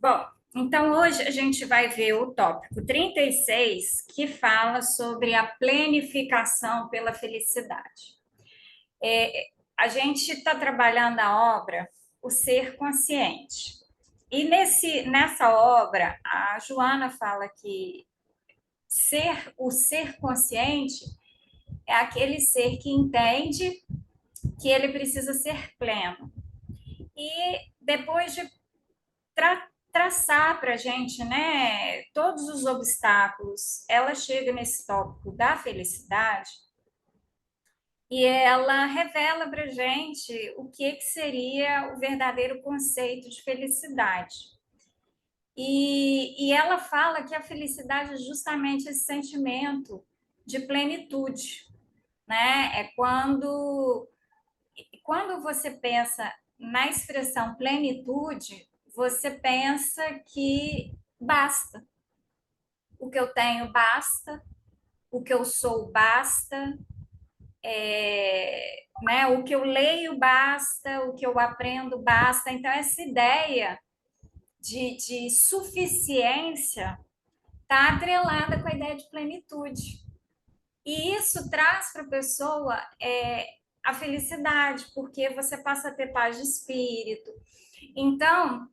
Bom, então hoje a gente vai ver o tópico 36, que fala sobre a planificação pela felicidade. A gente está trabalhando a obra O Ser Consciente. E nessa obra, a Joana fala que o ser consciente é aquele ser que entende que ele precisa ser pleno. E depois de traçar para a gente, né, todos os obstáculos, ela chega nesse tópico da felicidade e ela revela para a gente o que seria o verdadeiro conceito de felicidade. E ela fala que a felicidade é justamente esse sentimento de plenitude, né? É quando você pensa na expressão plenitude, você pensa que basta. O que eu tenho basta, o que eu sou basta, né? O que eu leio basta, o que eu aprendo basta. Então, essa ideia de suficiência está atrelada com a ideia de plenitude. E isso traz para a pessoa a felicidade, porque você passa a ter paz de espírito. Então,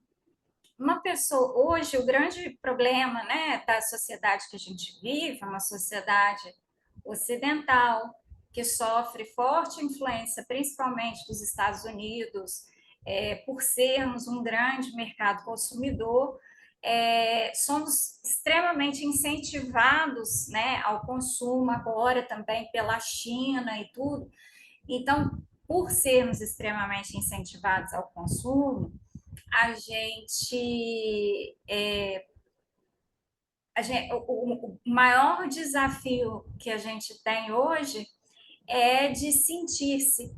uma pessoa, hoje, o grande problema, né, da sociedade que a gente vive é uma sociedade ocidental, que sofre forte influência, principalmente dos Estados Unidos, por sermos um grande mercado consumidor, somos extremamente incentivados, né, ao consumo agora também pela China e tudo. Então, por sermos extremamente incentivados ao consumo, a gente, o maior desafio que a gente tem hoje é de sentir-se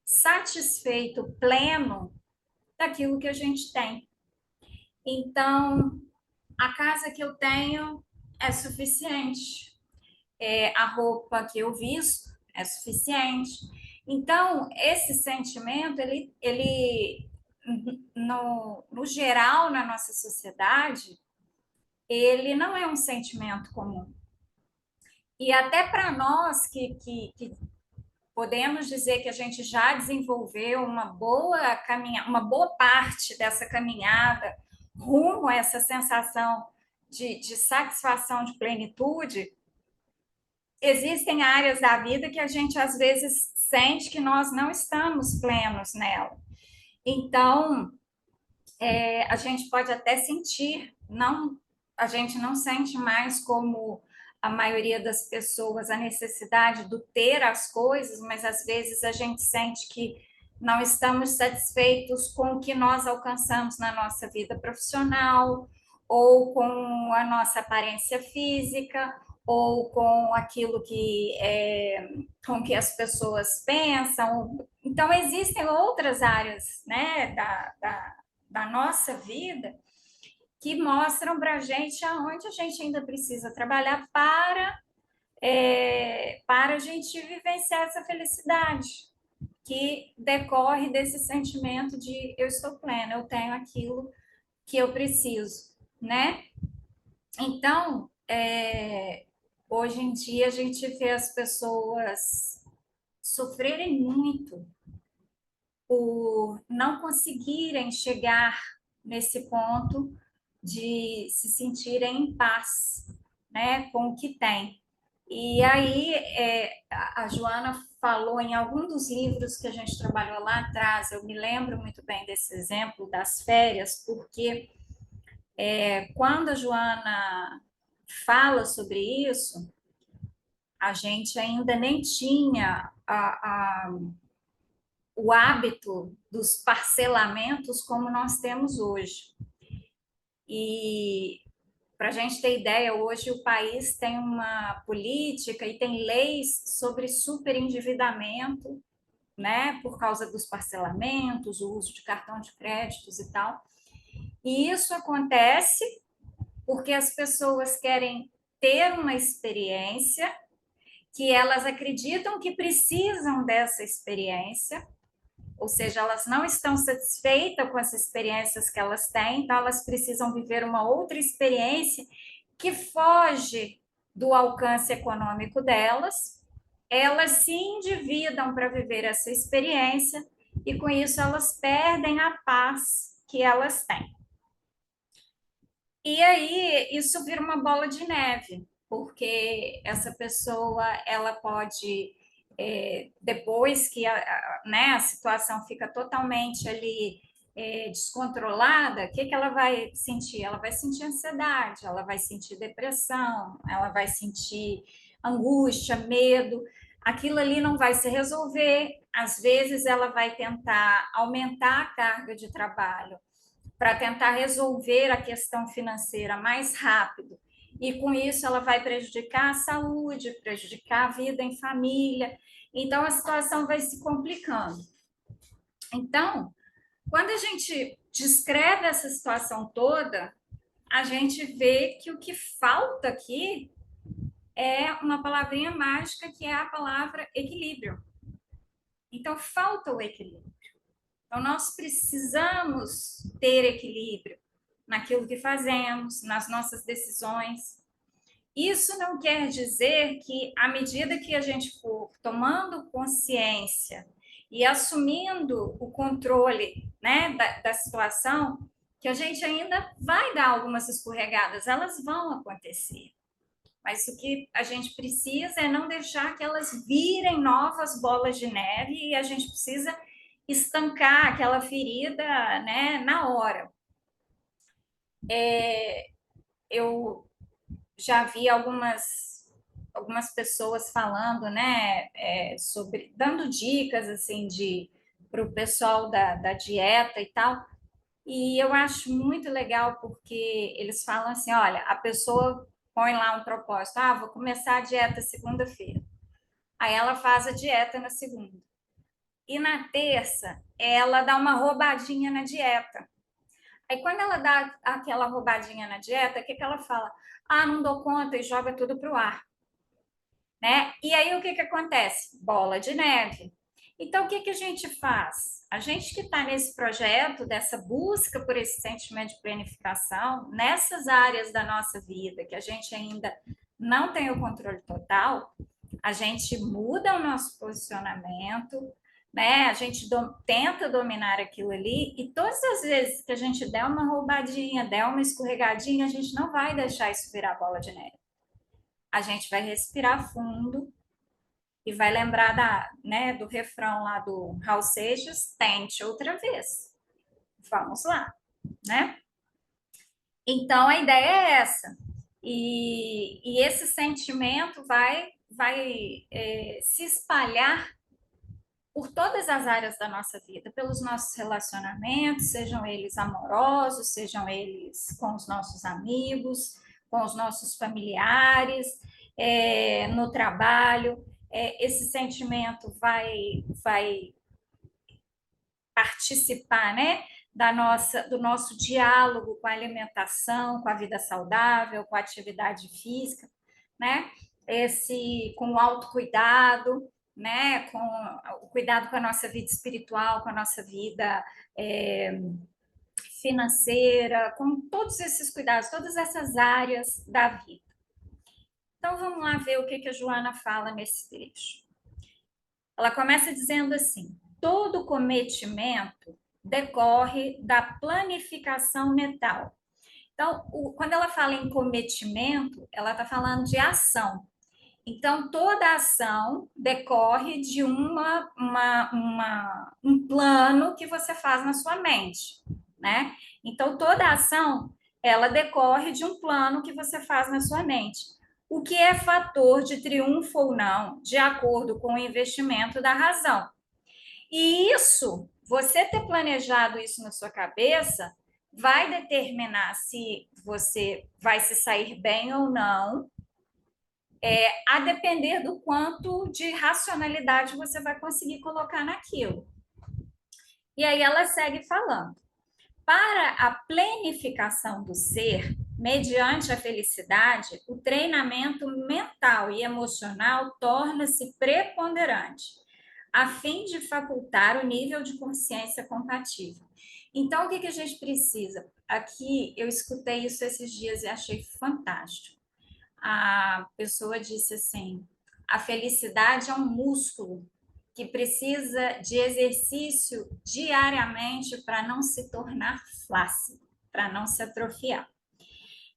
satisfeito, pleno daquilo que a gente tem. Então, a casa que eu tenho é suficiente, a roupa que eu visto é suficiente. Então, esse sentimento, ele no geral, na nossa sociedade, ele não é um sentimento comum. E até para nós que podemos dizer que a gente já desenvolveu uma boa parte dessa caminhada rumo a essa sensação de satisfação, de plenitude, existem áreas da vida que a gente às vezes sente que nós não estamos plenos nela. Então, a gente pode até sentir, não, a gente não sente mais como a maioria das pessoas a necessidade do ter as coisas, mas às vezes a gente sente que não estamos satisfeitos com o que nós alcançamos na nossa vida profissional, ou com a nossa aparência física, ou com aquilo com que as pessoas pensam. Então, existem outras áreas, né, da nossa vida que mostram para a gente aonde a gente ainda precisa trabalhar para a gente vivenciar essa felicidade que decorre desse sentimento de eu estou plena, eu tenho aquilo que eu preciso, né? Então, hoje em dia a gente vê as pessoas sofrerem muito por não conseguirem chegar nesse ponto de se sentirem em paz, né, com o que tem. E aí, a Joana falou em algum dos livros que a gente trabalhou lá atrás, eu me lembro muito bem desse exemplo das férias, porque quando a Joana fala sobre isso, a gente ainda nem tinha o hábito dos parcelamentos como nós temos hoje. E para a gente ter ideia, hoje o país tem uma política e tem leis sobre superendividamento, né, por causa dos parcelamentos, o uso de cartão de créditos e tal. E isso acontece porque as pessoas querem ter uma experiência que elas acreditam que precisam dessa experiência, ou seja, elas não estão satisfeitas com as experiências que elas têm, então elas precisam viver uma outra experiência que foge do alcance econômico delas. Elas se endividam para viver essa experiência e com isso elas perdem a paz que elas têm. E aí isso vira uma bola de neve, porque essa pessoa ela pode depois que né, a situação fica totalmente ali descontrolada, o que, que ela vai sentir? Ela vai sentir ansiedade, ela vai sentir depressão, ela vai sentir angústia, medo. Aquilo ali não vai se resolver. Às vezes ela vai tentar aumentar a carga de trabalho para tentar resolver a questão financeira mais rápido. E com isso ela vai prejudicar a saúde, prejudicar a vida em família. Então a situação vai se complicando. Então, quando a gente descreve essa situação toda, a gente vê que o que falta aqui é uma palavrinha mágica que é a palavra equilíbrio. Então falta o equilíbrio. Então, nós precisamos ter equilíbrio naquilo que fazemos, nas nossas decisões. Isso não quer dizer que, à medida que a gente for tomando consciência e assumindo o controle, né, da situação, que a gente ainda vai dar algumas escorregadas, elas vão acontecer. Mas o que a gente precisa é não deixar que elas virem novas bolas de neve e a gente precisa estancar aquela ferida, né, na hora. Eu já vi algumas pessoas falando, né, sobre dando dicas assim de para o pessoal da dieta e tal. E eu acho muito legal porque eles falam assim, olha, a pessoa põe lá um propósito, vou começar a dieta segunda-feira. Aí ela faz a dieta na segunda. E na terça, ela dá uma roubadinha na dieta. Aí, quando ela dá aquela roubadinha na dieta, o que, que ela fala? Não dou conta e joga tudo para o ar. Né? E aí, o que, que acontece? Bola de neve. Então, o que, que a gente faz? A gente que está nesse projeto, dessa busca por esse sentimento de planificação, nessas áreas da nossa vida que a gente ainda não tem o controle total, a gente muda o nosso posicionamento, né? A gente tenta dominar aquilo ali e todas as vezes que a gente der uma roubadinha, der uma escorregadinha, a gente não vai deixar isso virar bola de neve. A gente vai respirar fundo e vai lembrar né, do refrão lá do Raul Seixas, tente outra vez. Vamos lá, né? Então a ideia é essa. E esse sentimento vai se espalhar por todas as áreas da nossa vida, pelos nossos relacionamentos, sejam eles amorosos, sejam eles com os nossos amigos, com os nossos familiares, no trabalho. Esse sentimento vai participar, né, do nosso diálogo com a alimentação, com a vida saudável, com a atividade física, né? Com o autocuidado, né? Com o cuidado com a nossa vida espiritual, com a nossa vida financeira, com todos esses cuidados, todas essas áreas da vida. Então vamos lá ver o que, que a Joana fala nesse trecho. Ela começa dizendo assim: todo cometimento decorre da planificação mental. Então, quando ela fala em cometimento, ela está falando de ação. Então, toda ação decorre de um plano que você faz na sua mente, né? Então, toda ação, ela decorre de um plano que você faz na sua mente. O que é fator de triunfo ou não, de acordo com o investimento da razão. E isso, você ter planejado isso na sua cabeça, vai determinar se você vai se sair bem ou não, a depender do quanto de racionalidade você vai conseguir colocar naquilo. E aí ela segue falando. Para a planificação do ser, mediante a felicidade, o treinamento mental e emocional torna-se preponderante. a fim de facultar o nível de consciência compatível. Então, o que que a gente precisa? Aqui, eu escutei isso esses dias e achei fantástico. A pessoa disse assim: a felicidade é um músculo que precisa de exercício diariamente para não se tornar flácido, para não se atrofiar.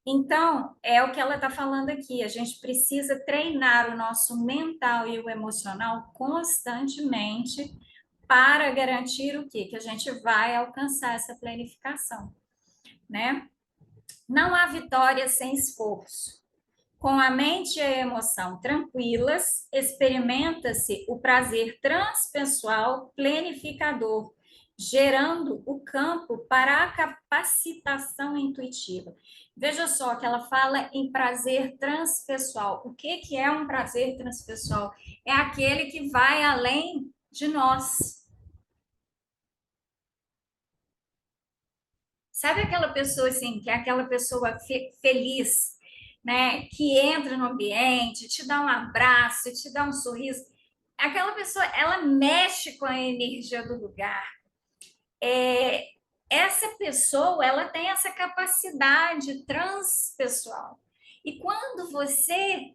Então, é o que ela está falando aqui. A gente precisa treinar o nosso mental e o emocional constantemente para garantir o quê? Que a gente vai alcançar essa planificação, né? Não há vitória sem esforço. Com a mente e a emoção tranquilas, experimenta-se o prazer transpessoal planificador, gerando o campo para a capacitação intuitiva. Veja só que ela fala em prazer transpessoal. O que que é um prazer transpessoal? É aquele que vai além de nós. Sabe aquela pessoa assim, que é aquela pessoa feliz, né? Que entra no ambiente, te dá um abraço, te dá um sorriso. Aquela pessoa, ela mexe com a energia do lugar. É, essa pessoa, ela tem essa capacidade transpessoal. E quando você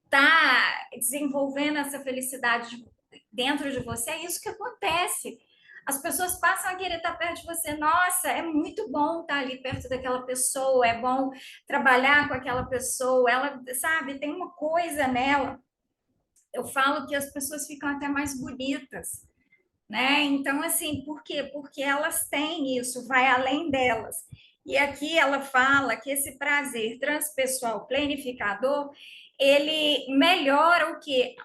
está desenvolvendo essa felicidade dentro de você, é isso que acontece. As pessoas passam a querer estar perto de você. Nossa, é muito bom estar ali perto daquela pessoa, é bom trabalhar com aquela pessoa. Ela, sabe, tem uma coisa nela. Eu falo que as pessoas ficam até mais bonitas, né? Então, assim, por quê? Porque elas têm isso, vai além delas. E aqui ela fala que esse prazer transpessoal planificador, ele melhora o que?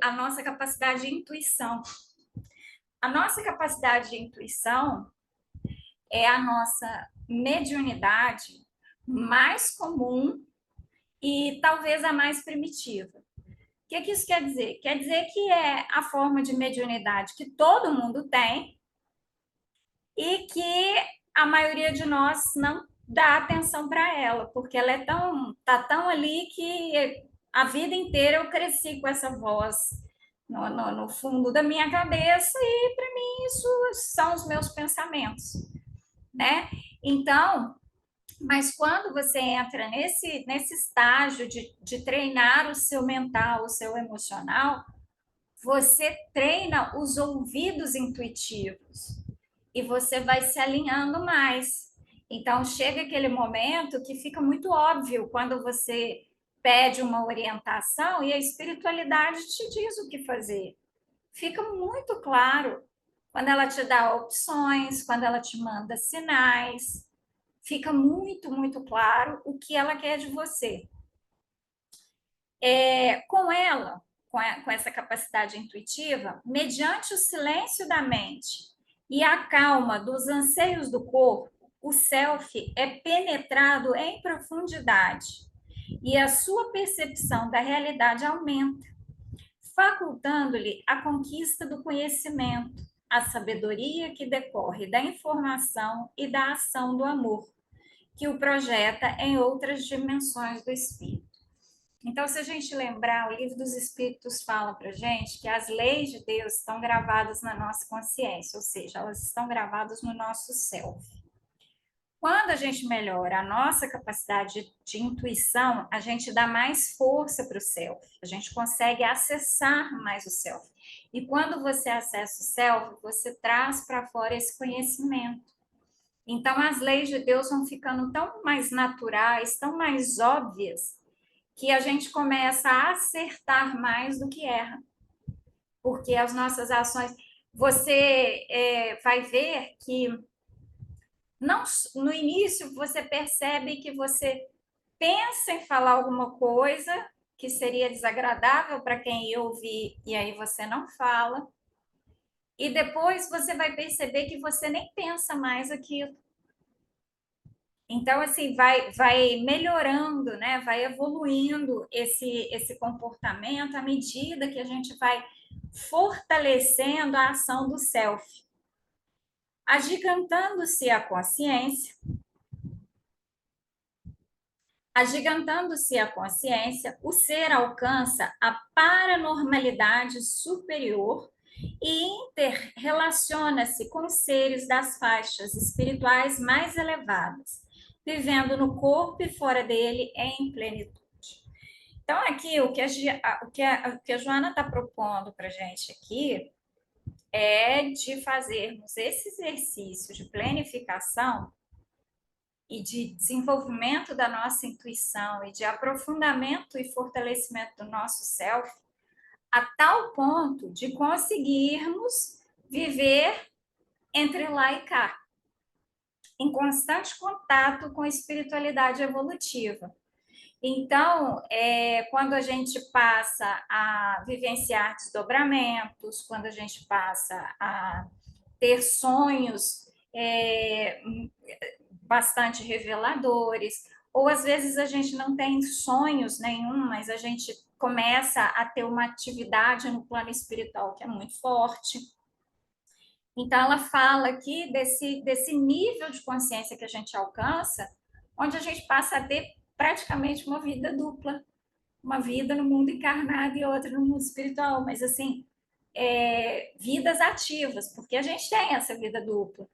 A nossa capacidade de intuição. A nossa capacidade de intuição é a nossa mediunidade mais comum e talvez a mais primitiva. O que isso quer dizer? Quer dizer que é a forma de mediunidade que todo mundo tem e que a maioria de nós não dá atenção para ela, porque ela é tá tão ali que a vida inteira eu cresci com essa voz no fundo da minha cabeça e para mim isso são os meus pensamentos, né? Então, mas quando você entra nesse estágio de treinar o seu mental, o seu emocional, você treina os ouvidos intuitivos e você vai se alinhando mais. Então, chega aquele momento que fica muito óbvio quando você pede uma orientação e a espiritualidade te diz o que fazer. Fica muito claro quando ela te dá opções, quando ela te manda sinais. Fica muito, muito claro o que ela quer de você. Com ela, com essa capacidade intuitiva, mediante o silêncio da mente e a calma dos anseios do corpo, o self é penetrado em profundidade e a sua percepção da realidade aumenta, facultando-lhe a conquista do conhecimento, a sabedoria que decorre da informação e da ação do amor, que o projeta em outras dimensões do espírito. Então, se a gente lembrar, o livro dos Espíritos fala para gente que as leis de Deus estão gravadas na nossa consciência, ou seja, elas estão gravadas no nosso self. Quando a gente melhora a nossa capacidade de intuição, a gente dá mais força para o self, a gente consegue acessar mais o self. E quando você acessa o self, você traz para fora esse conhecimento. Então, as leis de Deus vão ficando tão mais naturais, tão mais óbvias, que a gente começa a acertar mais do que erra. Porque as nossas ações. Você vai ver que não, no início você percebe que você pensa em falar alguma coisa que seria desagradável para quem ouve e aí você não fala. E depois você vai perceber que você nem pensa mais aquilo. Então, assim, vai melhorando, né? Vai evoluindo esse comportamento à medida que a gente vai fortalecendo a ação do self. Agigantando-se a consciência, Agigantando-se a consciência, o ser alcança a paranormalidade superior e interrelaciona-se com seres das faixas espirituais mais elevadas, vivendo no corpo e fora dele em plenitude. Então, aqui, o que a Joana está propondo para a gente aqui é de fazermos esse exercício de planificação e de desenvolvimento da nossa intuição e de aprofundamento e fortalecimento do nosso self, a tal ponto de conseguirmos viver entre lá e cá, em constante contato com a espiritualidade evolutiva. Então, quando a gente passa a vivenciar desdobramentos, quando a gente passa a ter sonhos bastante reveladores, ou às vezes a gente não tem sonhos nenhum, mas a gente começa a ter uma atividade no plano espiritual que é muito forte. Então, ela fala aqui desse nível de consciência que a gente alcança, onde a gente passa a ter praticamente uma vida dupla, uma vida no mundo encarnado e outra no mundo espiritual, mas assim, vidas ativas, porque a gente tem essa vida dupla.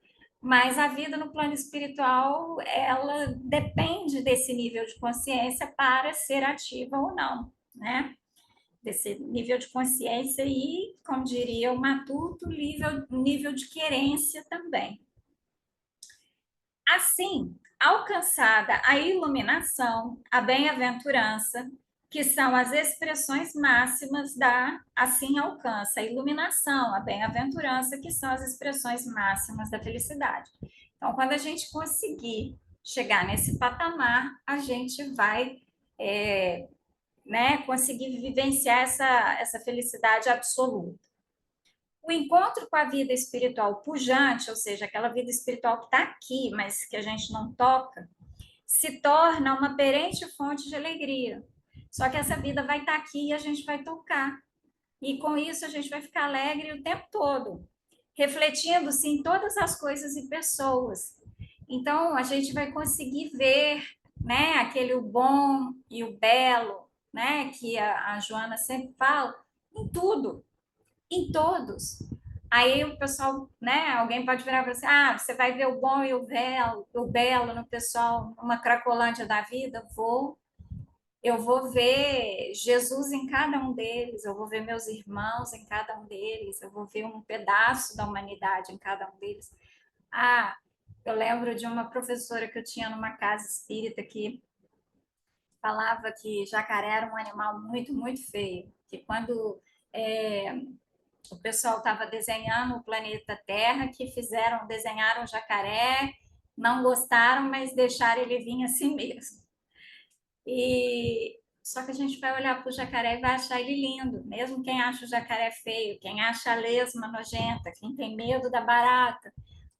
Mas a vida no plano espiritual, ela depende desse nível de consciência para ser ativa ou não, né? Desse nível de consciência e, como diria o Matuto, nível de querência também. Assim, alcançada a iluminação, a bem-aventurança, que são as expressões máximas assim alcança a iluminação, a bem-aventurança, que são as expressões máximas da felicidade. Então, quando a gente conseguir chegar nesse patamar, a gente vai conseguir vivenciar essa felicidade absoluta. O encontro com a vida espiritual pujante, ou seja, aquela vida espiritual que está aqui, mas que a gente não toca, se torna uma perene fonte de alegria. Só que essa vida vai estar aqui e a gente vai tocar. E com isso a gente vai ficar alegre o tempo todo, refletindo-se em todas as coisas e pessoas. Então a gente vai conseguir ver, né, aquele o bom e o belo, né, que a Joana sempre fala, em tudo, em todos. Aí o pessoal, né, alguém pode virar para você, você vai ver o bom e o belo no pessoal, numa cracolândia da vida? Eu vou ver Jesus em cada um deles, eu vou ver meus irmãos em cada um deles, eu vou ver um pedaço da humanidade em cada um deles. Eu lembro de uma professora que eu tinha numa casa espírita que falava que jacaré era um animal muito, muito feio, que quando o pessoal estava desenhando o planeta Terra, que desenharam o jacaré, não gostaram, mas deixaram ele vir assim mesmo. Só que a gente vai olhar para o jacaré e vai achar ele lindo, mesmo quem acha o jacaré feio, quem acha a lesma nojenta, quem tem medo da barata,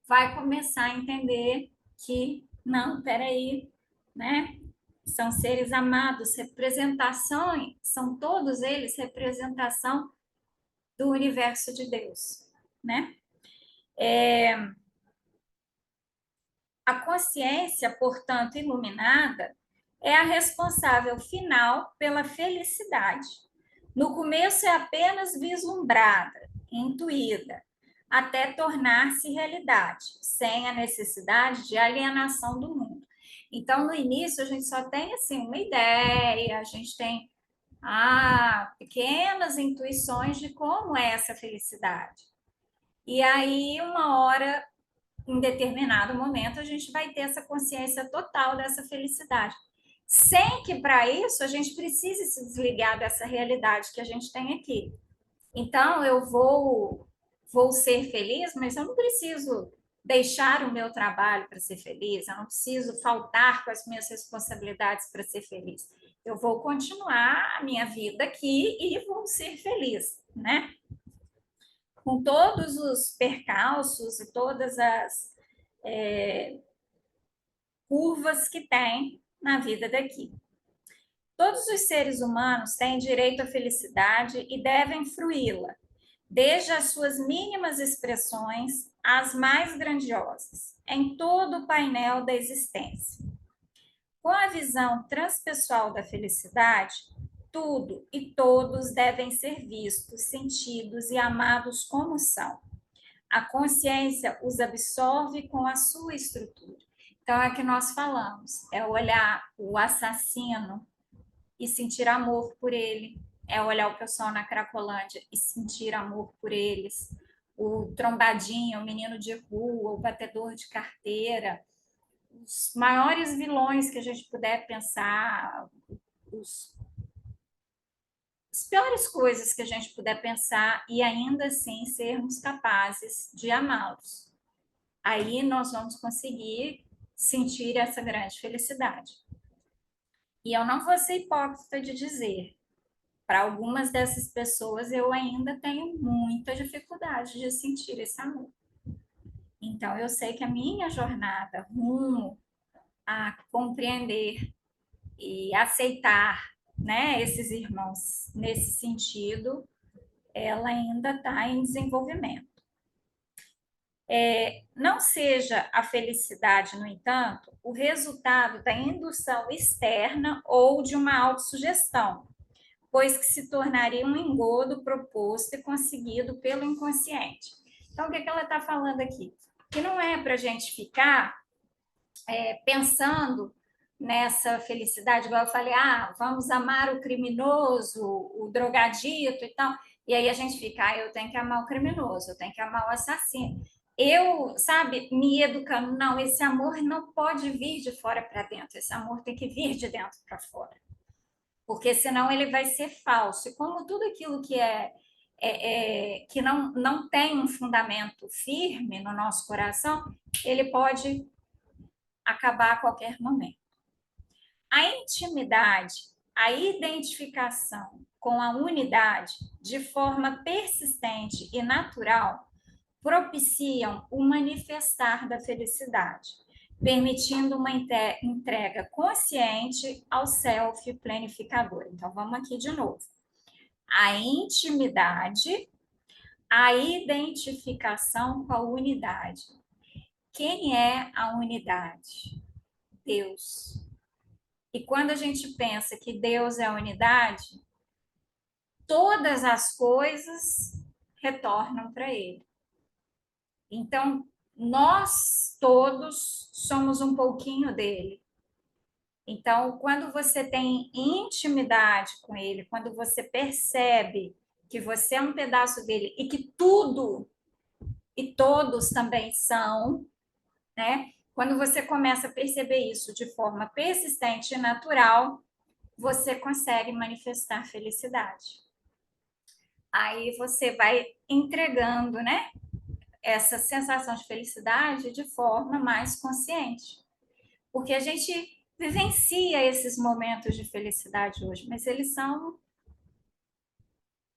vai começar a entender que não, peraí, né? São seres amados, representações, são todos eles representação do universo de Deus, né? A consciência, portanto, iluminada, é a responsável final pela felicidade. No começo é apenas vislumbrada, intuída, até tornar-se realidade, sem a necessidade de alienação do mundo. Então, no início, a gente só tem assim uma ideia, a gente tem pequenas intuições de como é essa felicidade. E aí, uma hora, em determinado momento, a gente vai ter essa consciência total dessa felicidade. Sem que, para isso, a gente precise se desligar dessa realidade que a gente tem aqui. Então, eu vou ser feliz, mas eu não preciso deixar o meu trabalho para ser feliz, eu não preciso faltar com as minhas responsabilidades para ser feliz. Eu vou continuar a minha vida aqui e vou ser feliz, né? Com todos os percalços e todas as curvas que tem na vida daqui. Todos os seres humanos têm direito à felicidade e devem fruí-la, desde as suas mínimas expressões às mais grandiosas, em todo o painel da existência. Com a visão transpessoal da felicidade, tudo e todos devem ser vistos, sentidos e amados como são. A consciência os absorve com a sua estrutura. Então, é o que nós falamos, é olhar o assassino e sentir amor por ele, é olhar o pessoal na Cracolândia e sentir amor por eles, o trombadinho, o menino de rua, o batedor de carteira, os maiores vilões que a gente puder pensar, os, as piores coisas que a gente puder pensar e ainda assim sermos capazes de amá-los. Aí nós vamos conseguir sentir essa grande felicidade. E eu não vou ser hipócrita de dizer, para algumas dessas pessoas eu ainda tenho muita dificuldade de sentir esse amor. Então eu sei que a minha jornada rumo a compreender e aceitar, né, esses irmãos nesse sentido, ela ainda está em desenvolvimento. Não seja a felicidade, no entanto, o resultado da indução externa ou de uma autossugestão, pois que se tornaria um engodo proposto e conseguido pelo inconsciente. Então, o que ela está falando aqui? Que não é para a gente ficar pensando nessa felicidade, igual eu falei, vamos amar o criminoso, o drogadito e tal, e aí a gente fica, eu tenho que amar o criminoso, eu tenho que amar o assassino. Eu, sabe, me educando, não, esse amor não pode vir de fora para dentro, esse amor tem que vir de dentro para fora, porque senão ele vai ser falso. E como tudo aquilo que que não tem um fundamento firme no nosso coração, ele pode acabar a qualquer momento. A intimidade, a identificação com a unidade de forma persistente e natural propiciam o manifestar da felicidade, permitindo uma entrega consciente ao self planificador. Então, vamos aqui de novo. A intimidade, a identificação com a unidade. Quem é a unidade? Deus. E quando a gente pensa que Deus é a unidade, todas as coisas retornam para Ele. Então, nós todos somos um pouquinho dele. Então, quando você tem intimidade com Ele, quando você percebe que você é um pedaço dele e que tudo e todos também são, né? Quando você começa a perceber isso de forma persistente e natural, você consegue manifestar felicidade. Aí você vai entregando, né, essa sensação de felicidade de forma mais consciente. Porque a gente vivencia esses momentos de felicidade hoje, mas eles são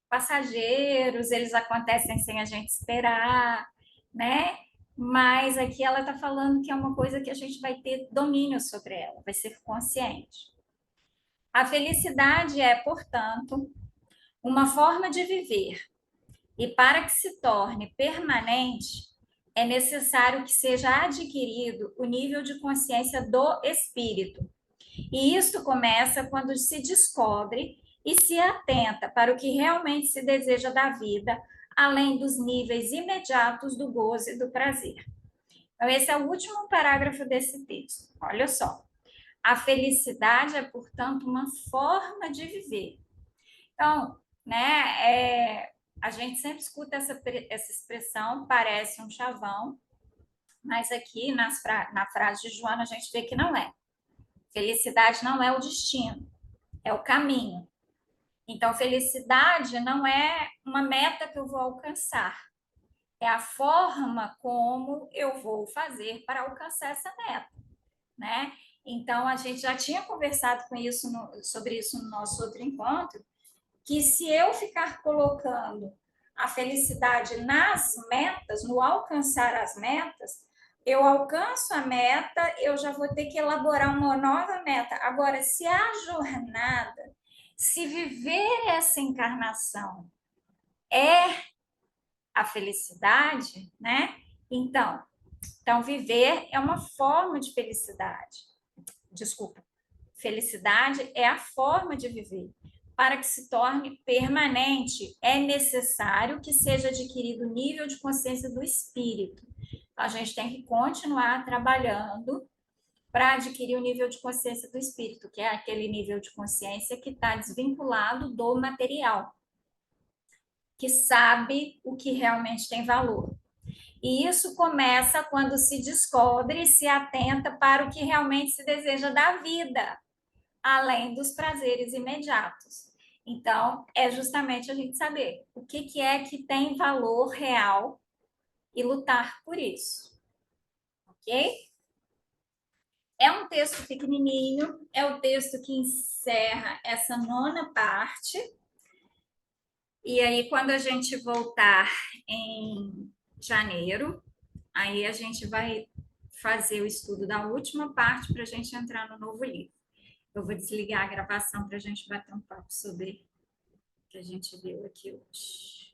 passageiros, eles acontecem sem a gente esperar, né? Mas aqui ela está falando que é uma coisa que a gente vai ter domínio sobre ela, vai ser consciente. A felicidade é, portanto, uma forma de viver, e para que se torne permanente, é necessário que seja adquirido o nível de consciência do espírito. E isto começa quando se descobre e se atenta para o que realmente se deseja da vida, além dos níveis imediatos do gozo e do prazer. Então, esse é o último parágrafo desse texto. Olha só. A felicidade é, portanto, uma forma de viver. Então, né, a gente sempre escuta essa expressão, parece um chavão, mas aqui na frase de Joana a gente vê que não é. Felicidade não é o destino, é o caminho. Então, felicidade não é uma meta que eu vou alcançar, é a forma como eu vou fazer para alcançar essa meta, né? Então, a gente já tinha conversado sobre isso no nosso outro encontro, que se eu ficar colocando a felicidade nas metas, no alcançar as metas, eu alcanço a meta, eu já vou ter que elaborar uma nova meta. Agora, se a jornada, se viver essa encarnação é a felicidade, né? Então viver é uma forma de felicidade. Desculpa. Felicidade é a forma de viver. Para que se torne permanente, é necessário que seja adquirido o nível de consciência do espírito. Então, a gente tem que continuar trabalhando para adquirir o nível de consciência do espírito, que é aquele nível de consciência que está desvinculado do material, que sabe o que realmente tem valor. E isso começa quando se descobre e se atenta para o que realmente se deseja da vida, além dos prazeres imediatos. Então, é justamente a gente saber o que é que tem valor real e lutar por isso, ok? É um texto pequenininho, é o texto que encerra essa nona parte. E aí, quando a gente voltar em janeiro, aí a gente vai fazer o estudo da última parte para a gente entrar no novo livro. Eu vou desligar a gravação para a gente bater um papo sobre o que a gente viu aqui hoje.